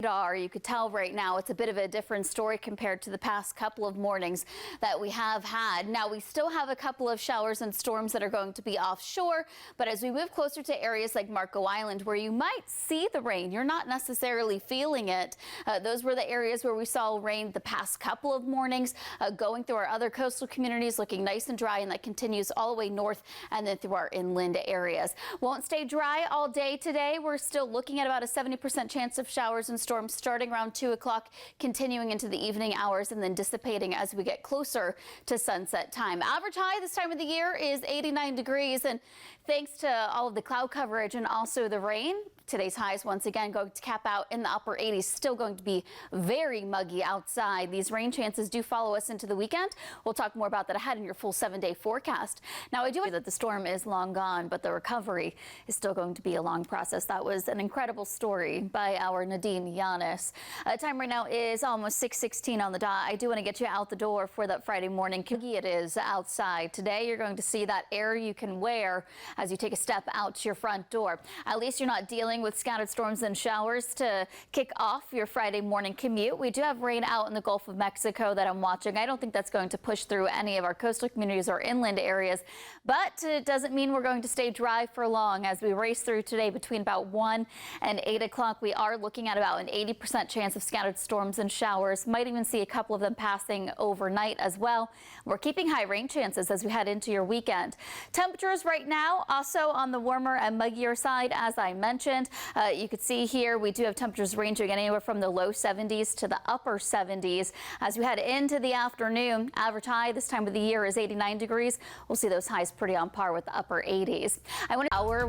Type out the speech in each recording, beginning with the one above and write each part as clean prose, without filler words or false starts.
You could tell right now it's a bit of a different story compared to the past couple of mornings that we have had. Now, we still have a couple of showers and storms that are going to be offshore, but as we move closer to areas like Marco Island, where you might see the rain, you're not necessarily feeling it. Those were the areas where we saw rain the past couple of mornings, going through our other coastal communities, looking nice and dry, and that continues all the way north and then through our inland areas. Won't stay dry all day today. We're still looking at about a 70% chance of showers and storms starting around 2 o'clock, continuing into the evening hours and then dissipating as we get closer to sunset time. Average high this time of the year is 89 degrees, and thanks to all of the cloud coverage and also the rain, today's highs once again going to cap out in the upper 80s. Still going to be very muggy outside. These rain chances do follow us into the weekend. We'll talk more about that ahead in your full 7-day forecast. Now, I do know that the storm is long gone, but the recovery is still going to be a long process. That was an incredible story by our Nadine Yanis. Time right now is almost 6:16 on the dot. I do want to get you out the door for that Friday morning. It is outside. Today, you're going to see that air you can wear as you take a step out to your front door. At least you're not dealing with scattered storms and showers to kick off your Friday morning commute. We do have rain out in the Gulf of Mexico that I'm watching. I don't think that's going to push through any of our coastal communities or inland areas, but it doesn't mean we're going to stay dry for long. As we race through today between about 1 and 8 o'clock, we are looking at about an 80% chance of scattered storms and showers. Might even see a couple of them passing overnight as well. We're keeping high rain chances as we head into your weekend. Temperatures right now also on the warmer and muggier side, as I mentioned. You can see here we do have temperatures ranging anywhere from the low 70s to the upper 70s. As we head into the afternoon, average high this time of the year is 89 degrees. We'll see those highs pretty on par with the upper 80s.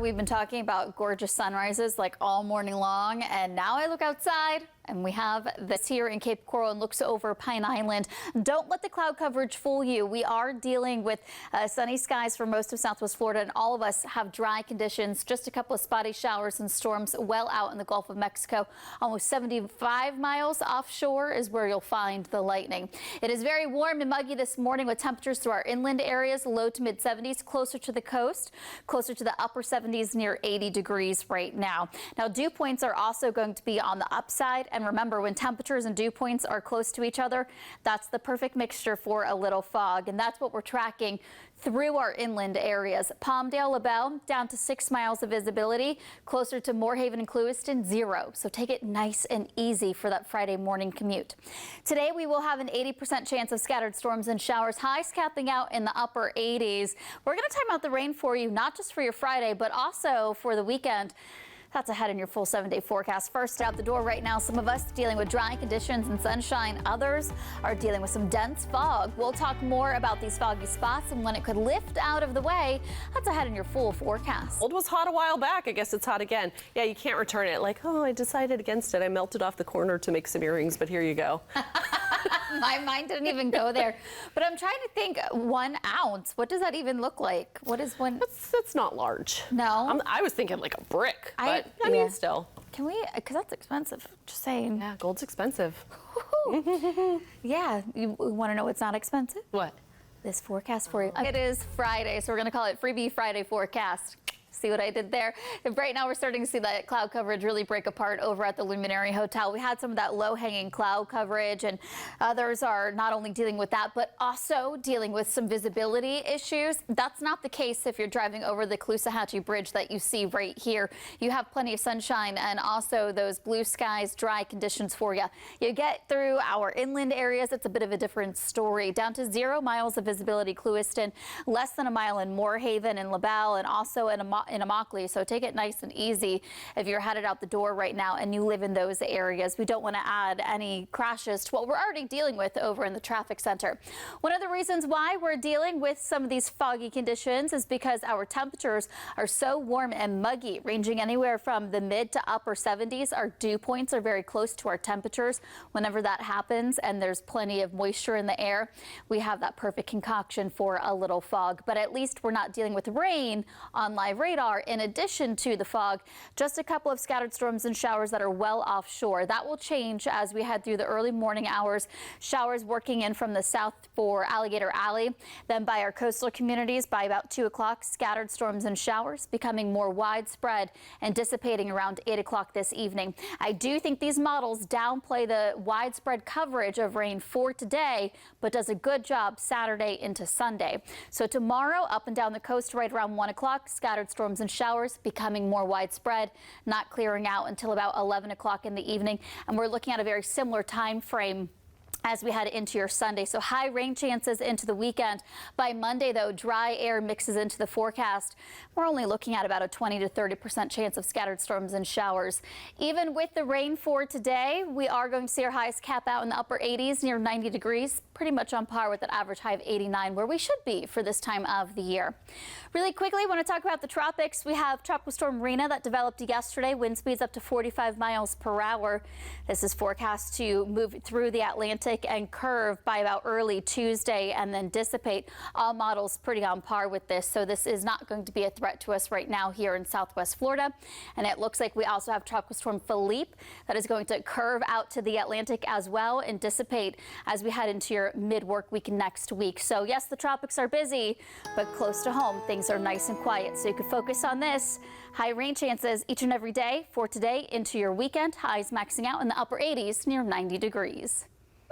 We've been talking about gorgeous sunrises like all morning long, and now I look outside and we have this here in Cape Coral and looks over Pine Island. Don't let the cloud coverage fool you. We are dealing with sunny skies for most of Southwest Florida, and all of us have dry conditions. Just a couple of spotty showers and storms well out in the Gulf of Mexico. Almost 75 miles offshore is where you'll find the lightning. It is very warm and muggy this morning with temperatures through our inland areas, low to mid 70s, closer to the coast, closer to the upper 70s, near 80 degrees right now. Now, dew points are also going to be on the upside. And remember, when temperatures and dew points are close to each other, that's the perfect mixture for a little fog. And that's what we're tracking through our inland areas. Palmdale, LaBelle, down to 6 miles of visibility. Closer to Moorhaven and Clewiston, 0. So take it nice and easy for that Friday morning commute. Today, we will have an 80% chance of scattered storms and showers. Highs capping out in the upper 80s. We're going to time out the rain for you, not just for your Friday, but also for the weekend. That's ahead in your full 7-day forecast. First out the door right now, some of us dealing with dry conditions and sunshine. Others are dealing with some dense fog. We'll talk more about these foggy spots and when it could lift out of the way. That's ahead in your full forecast. It was hot a while back. I guess it's hot again. Yeah, you can't return it. Like, oh, I decided against it. I melted off the corner to make some earrings, but here you go. My mind didn't even go there. But I'm trying to think, 1 ounce. What does that even look like? What is one? That's not large. No. I was thinking like a brick, but I mean, still. Can we? Because that's expensive. Just saying. Yeah, gold's expensive. Yeah. You want to know what's not expensive? What? This forecast for you. It is Friday, so we're going to call it Freebie Friday Forecast. See what I did there? Right now, we're starting to see that cloud coverage really break apart over at the Luminary Hotel. We had some of that low-hanging cloud coverage, and others are not only dealing with that, but also dealing with some visibility issues. That's not the case if you're driving over the Caloosahatchee Bridge that you see right here. You have plenty of sunshine and also those blue skies, dry conditions for you. You get through our inland areas, it's a bit of a different story. Down to 0 miles of visibility, Clewiston, less than a mile in Moorhaven and LaBelle, and also in Immokalee. So take it nice and easy if you're headed out the door right now and you live in those areas. We don't want to add any crashes to what we're already dealing with over in the traffic center. One of the reasons why we're dealing with some of these foggy conditions is because our temperatures are so warm and muggy, ranging anywhere from the mid to upper 70s. Our dew points are very close to our temperatures. Whenever that happens and there's plenty of moisture in the air, we have that perfect concoction for a little fog. But at least we're not dealing with rain on live radio. radar, in addition to the fog, just a couple of scattered storms and showers that are well offshore. That will change as we head through the early morning hours. Showers working in from the south for Alligator Alley. Then by our coastal communities by about 2 o'clock, scattered storms and showers becoming more widespread and dissipating around 8 o'clock this evening. I do think these models downplay the widespread coverage of rain for today, but does a good job Saturday into Sunday. So tomorrow, up and down the coast right around 1 o'clock, scattered storms and showers becoming more widespread, not clearing out until about 11 o'clock in the evening. And we're looking at a very similar time frame as we head into your Sunday. So high rain chances into the weekend. By Monday, though, dry air mixes into the forecast. We're only looking at about a 20 to 30% chance of scattered storms and showers. Even with the rain for today, we are going to see our highs cap out in the upper 80s near 90 degrees, pretty much on par with that average high of 89 where we should be for this time of the year. Really quickly, I want to talk about the tropics. We have Tropical Storm Rina that developed yesterday, wind speeds up to 45 miles per hour. This is forecast to move through the Atlantic and curve by about early Tuesday and then dissipate. All models pretty on par with this, so this is not going to be a threat to us right now here in Southwest Florida. And it looks like we also have Tropical Storm Philippe that is going to curve out to the Atlantic as well and dissipate as we head into your mid-work week next week. So yes, the tropics are busy, but close to home, things are nice and quiet, so you can focus on this. High rain chances each and every day for today into your weekend. Highs maxing out in the upper 80s near 90 degrees.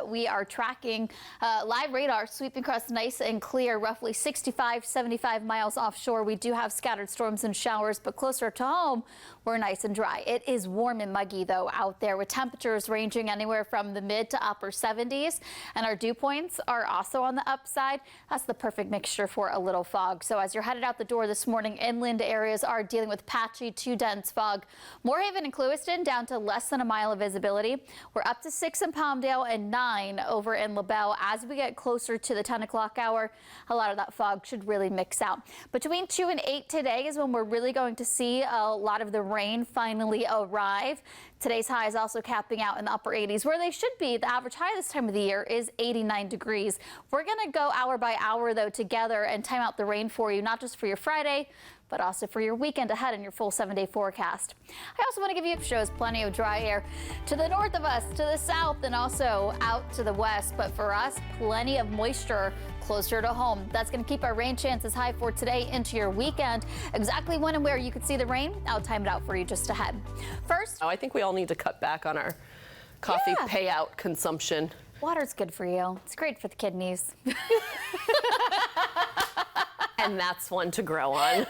We are tracking live radar sweeping across nice and clear, roughly 65, 75 miles offshore. We do have scattered storms and showers, but closer to home, we're nice and dry. It is warm and muggy, though, out there with temperatures ranging anywhere from the mid to upper 70s. And our dew points are also on the upside. That's the perfect mixture for a little fog. So as you're headed out the door this morning, inland areas are dealing with patchy to dense fog. Moorhaven and Clewiston down to less than a mile of visibility. We're up to 6 in Palmdale and 9 over in LaBelle. As we get closer to the 10 o'clock hour, a lot of that fog should really mix out. Between 2 and 8 today is when we're really going to see a lot of the rain finally arrive. Today's high is also capping out in the upper 80s where they should be. The average high this time of the year is 89 degrees. We're going to go hour by hour, though, together and time out the rain for you, not just for your Friday, but also for your weekend ahead in your full 7-day forecast. I also want to give you shows plenty of dry air to the north of us, to the south, and also out to the west. But for us, plenty of moisture closer to home. That's going to keep our rain chances high for today into your weekend. Exactly when and where you could see the rain, I'll time it out for you just ahead. First, I think we all need to cut back on our coffee payout consumption. Water's good for you. It's great for the kidneys. And that's one to grow on.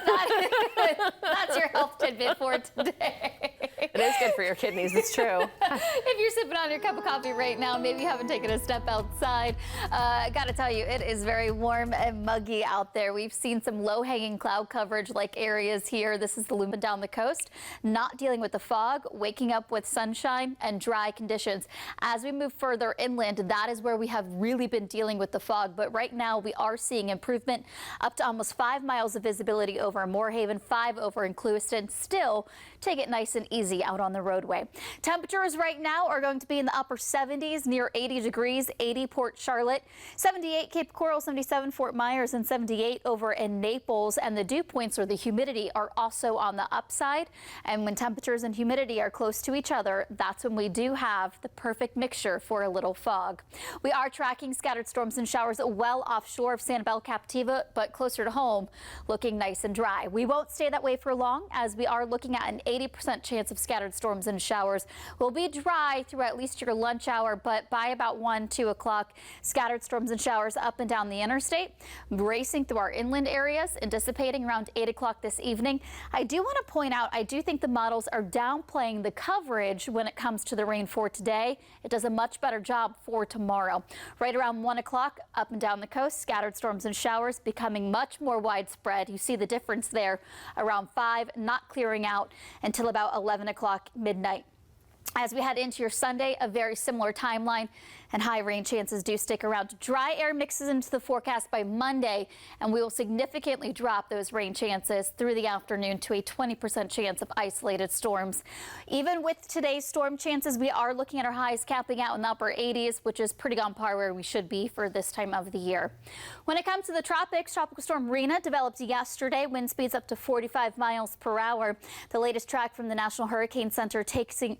That's your health tidbit for today. It is good for your kidneys, it's true. If you're sipping on your cup of coffee right now, maybe you haven't taken a step outside. I gotta tell you, it is very warm and muggy out there. We've seen some low-hanging cloud coverage like areas here. This is the Lumen down the coast, not dealing with the fog, waking up with sunshine and dry conditions. As we move further inland, that is where we have really been dealing with the fog. But right now we are seeing improvement up to almost 5 miles of visibility over Moorhaven, 5 over in Clewiston. Still, take it nice and easy out on the roadway. Temperatures right now are going to be in the upper 70s, near 80 degrees, 80 Port Charlotte, 78 Cape Coral, 77 Fort Myers, and 78 over in Naples. And the dew points, or the humidity, are also on the upside. And when temperatures and humidity are close to each other, that's when we do have the perfect mixture for a little fog. We are tracking scattered storms and showers well offshore of Sanibel Captiva, but closer to home, looking nice and dry. We won't stay that way for long, as we are looking at an 80% chance of scattered storms and showers. Will be dry through at least your lunch hour, but by about 1, 2 o'clock, scattered storms and showers up and down the interstate, racing through our inland areas and dissipating around 8 o'clock this evening. I do want to point out, I do think the models are downplaying the coverage when it comes to the rain for today. It does a much better job for tomorrow. Right around 1 o'clock, up and down the coast, scattered storms and showers becoming much more widespread. You see the difference there. Around 5, not clearing out until about 11 o'clock midnight. As we head into your Sunday, a very similar timeline and high rain chances do stick around. Dry air mixes into the forecast by Monday, and we will significantly drop those rain chances through the afternoon to a 20% chance of isolated storms. Even with today's storm chances, we are looking at our highs capping out in the upper 80s, which is pretty on par where we should be for this time of the year. When it comes to the tropics, Tropical Storm Rina developed yesterday. Wind speeds up to 45 miles per hour. The latest track from the National Hurricane Center takes it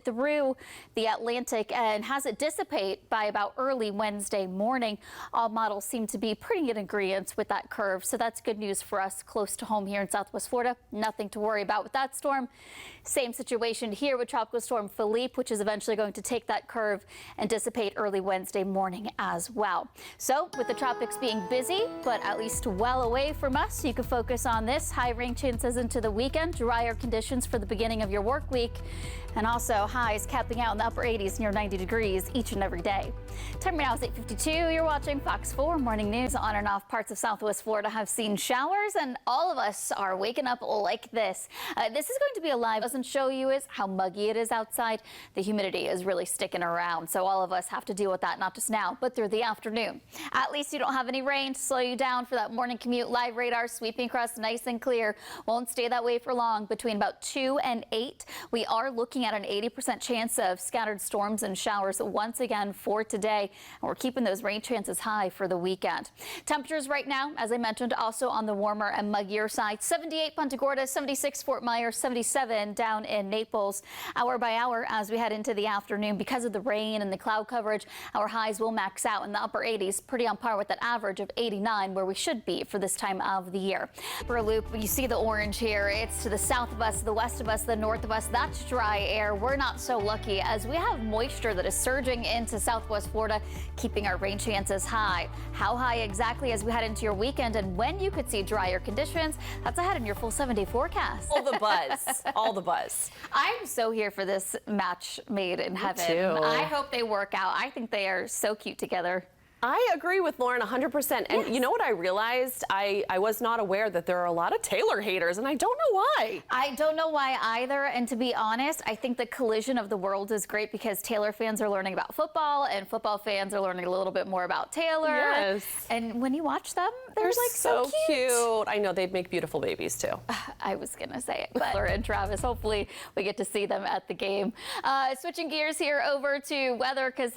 through the Atlantic and has it dissipate by about early Wednesday morning. All models seem to be pretty in agreement with that curve, so that's good news for us close to home here in Southwest Florida. Nothing to worry about with that storm. Same situation here with Tropical Storm Philippe, which is eventually going to take that curve and dissipate early Wednesday morning as well. So with the tropics being busy, but at least well away from us, you can focus on this. High rain chances into the weekend, drier conditions for the beginning of your work week, and also highs capping out in the upper 80s near 90 degrees each and every day. Time right now is 8:52. You're watching Fox 4 Morning News. On and off parts of Southwest Florida have seen showers, and all of us are waking up like this. This is going to be a live. Doesn't show you is how muggy it is outside. The humidity is really sticking around, so all of us have to deal with that, not just now, but through the afternoon. At least you don't have any rain to slow you down for that morning commute. Live radar sweeping across nice and clear. Won't stay that way for long. Between about 2 and 8, we are looking at an 80% chance of scattered storms and showers once again for today. And we're keeping those rain chances high for the weekend. Temperatures right now, as I mentioned, also on the warmer and muggier side. 78 Punta Gorda, 76 Fort Myers, 77 down in Naples. Hour by hour as we head into the afternoon, because of the rain and the cloud coverage, our highs will max out in the upper 80s, pretty on par with that average of 89 where we should be for this time of the year. For a loop, you see the orange here. It's to the south of us, the west of us, the north of us. That's dry air. We're not so lucky as we have moisture that is surging into Southwest Florida, keeping our rain chances high. How high exactly as we head into your weekend and when you could see drier conditions, that's ahead in your full 7-day forecast. All the buzz, all the buzz. I'm so here for this match made in heaven. too. I hope they work out. I think they are so cute together. I agree with Lauren 100%. And you know what I realized? I was not aware that there are a lot of Taylor haters, and I don't know why. I don't know why either. And to be honest, I think the collision of the worlds is great because Taylor fans are learning about football and football fans are learning a little bit more about Taylor. Yes. And when you watch them, they're like so cute. I know they'd make beautiful babies too. I was going to say it, but Taylor and Travis, hopefully we get to see them at the game. Switching gears here over to weather, because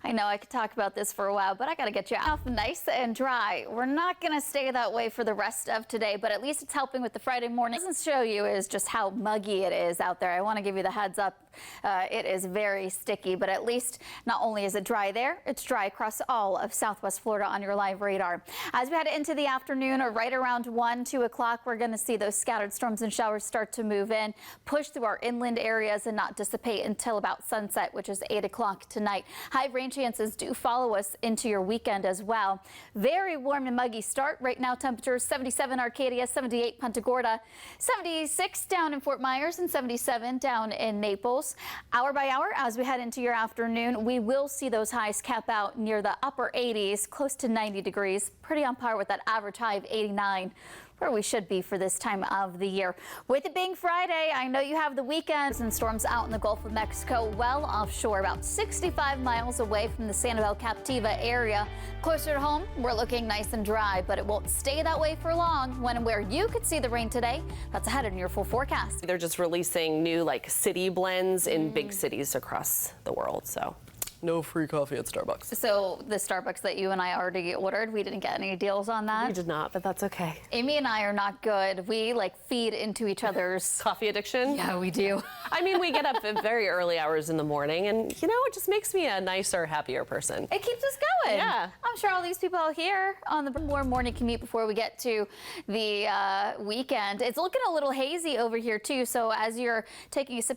I know I could talk about this for a while, but I got to get you off nice and dry. We're not going to stay that way for the rest of today, but at least it's helping with the Friday morning. What it doesn't show you is just how muggy it is out there. I want to give you the heads up. It is very sticky, but at least not only is it dry there, it's dry across all of Southwest Florida on your live radar. As we head into the afternoon, or right around 1, 2 o'clock, we're going to see those scattered storms and showers start to move in, push through our inland areas and not dissipate until about sunset, which is 8 o'clock tonight. High rain chances do follow us into your weekend as well. Very warm and muggy start. Right now, temperatures 77 Arcadia, 78 Punta Gorda, 76 down in Fort Myers, and 77 down in Naples. Hour by hour, as we head into your afternoon, we will see those highs cap out near the upper 80s, close to 90 degrees, pretty on par with that average high of 89. Where we should be for this time of the year. With it being Friday, I know you have the weekends and storms out in the Gulf of Mexico, well offshore, about 65 miles away from the Sanibel Captiva area. Closer to home, we're looking nice and dry, but it won't stay that way for long. When and where you could see the rain today, that's ahead in your full forecast. They're just releasing new city blends in big cities across the world, so. No free coffee at Starbucks. So the Starbucks that you and I already ordered, we didn't get any deals on that? We did not, but that's okay. Amy and I are not good. We feed into each other's coffee addiction. Yeah, we do. I mean, we get up at very early hours in the morning, and it just makes me a nicer, happier person. It keeps us going. Yeah. I'm sure all these people out here on the more morning commute before we get to the weekend. It's looking a little hazy over here too. So as you're taking a sip